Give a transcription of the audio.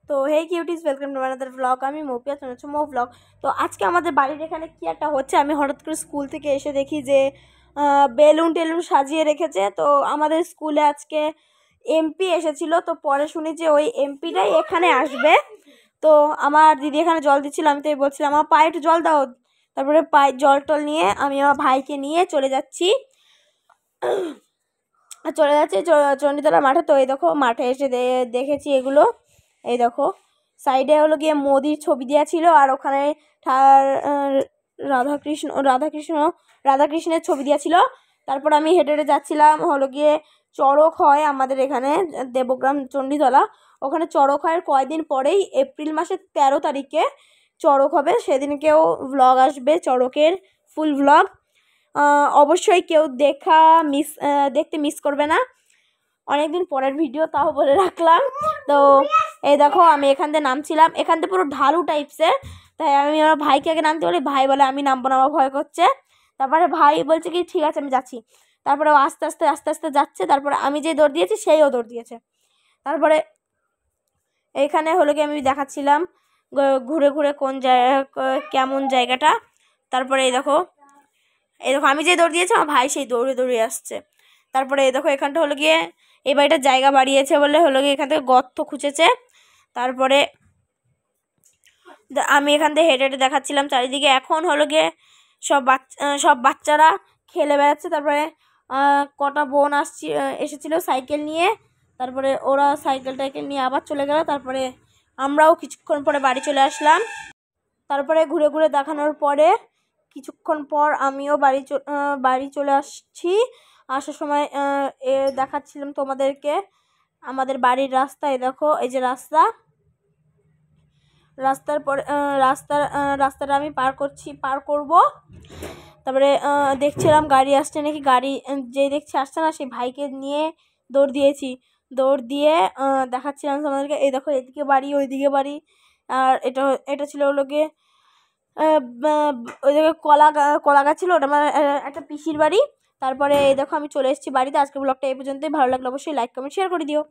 তো hey cuties, welcome to another blog. আমি মৌপিয়া, তোমরা হচ্ছে মৌ ব্লগ। তো আজকে আমাদের বাড়ির এখানে কি একটা হচ্ছে, আমি হঠাৎ করে স্কুল থেকে এসে দেখি যে বেলুন টেলুন সাজিয়ে রেখেছে। তো আমাদের স্কুলে আজকে এমপি এসেছিল, তো পরে শুনি যে ওই এমপিটাই এখানে আসবে। তো আমার দিদি এখানে জল দিচ্ছিল, আমি তো বলছিলাম আমার পায়ে একটু জল দাও। তারপরে পায়ে জল টল নিয়ে আমি আমার ভাইকে নিয়ে চলে যাচ্ছি চণ্ডীতলা মাঠে। তো এই দেখো মাঠে এসে দেখেছি এগুলো। এই দেখো সাইডে হলো গিয়ে মোদির ছবি দেওয়া ছিল, আর ওখানে রাধাকৃষ্ণের ছবি দেওয়া ছিল। তারপর আমি হেঁটে হেঁটে যাচ্ছিলাম, হলো গিয়ে চড়ক হয় আমাদের এখানে দেবগ্রাম চণ্ডীতলা। ওখানে চড়ক হয় কয়েকদিন পরেই, এপ্রিল মাসের 13 তারিখে চড়ক হবে। সেদিনকেও ভ্লগ আসবে, চড়কের ফুল ভ্লগ। অবশ্যই কেউ দেখতে মিস করবে না। অনেকদিন পরের ভিডিও, তাও বলে রাখলাম। তো এই দেখো আমি এখান থেকে নামছিলাম, এখান থেকে পুরো ঢালু টাইপসের। তাই আমি আমার ভাইকে আগে নামতে বলি, ভাই বলে আমি নামবো না, আমার ভয় করছে। তারপরে ভাই বলছে কি ঠিক আছে আমি যাচ্ছি। তারপরে ও আস্তে আস্তে আস্তে আস্তে যাচ্ছে। তারপরে আমি যে দৌড় দিয়েছি সেইও দৌড় দিয়েছে। তারপরে এইখানে হলো কি আমি দেখাচ্ছিলাম ঘুরে ঘুরে কেমন জায়গাটা। তারপরে এই দেখো আমি যে দৌড় দিয়েছি, আমার ভাই সেই দৌড়ে দৌড়ে আসছে। তারপরে এই দেখো এখানটা হলো গিয়ে এই বাড়িটার জায়গা বাড়িয়েছে বলে হলো গিয়ে এখান থেকে গর্ত খুঁজেছে। তারপরে আমি এখান থেকে হেঁটে হেঁটে দেখাচ্ছিলাম চারিদিকে। এখন হলো গিয়ে সব বাচ্চারা খেলে বেড়াচ্ছে। তারপরে কটা বোন এসেছিল সাইকেল নিয়ে। তারপরে ওরা সাইকেল টাইকেল নিয়ে আবার চলে গেল। তারপরে আমরাও কিছুক্ষণ পরে বাড়ি চলে আসলাম। তারপরে ঘুরে ঘুরে দেখানোর পরে কিছুক্ষণ পর আমিও বাড়ি চলে আসছি। আসার সময় দেখাচ্ছিলাম তোমাদেরকে আমাদের বাড়ির রাস্তায়। দেখো এই যে রাস্তাটা আমি পার করব। তারপরে দেখছিলাম গাড়ি আসছে নাকি, গাড়ি যেই দেখছি আসছে না, সেই ভাইকে নিয়ে দৌড় দিয়ে দেখাচ্ছিলাম তোমাদেরকে। এই দেখো এদিকে বাড়ি ওইদিকে বাড়ি। আর এটা ছিল হলো গিয়ে ওই জায়গায় কলা গাছ ছিল, ওটা আমার একটা পিসির বাড়ি। তারপরে এই দেখো আমি চলে এসেছি বাড়িতে। আজকে ব্লগটা এই পর্যন্তই। ভালো লাগলে অবশ্যই লাইক কমেন্ট শেয়ার করে দিও।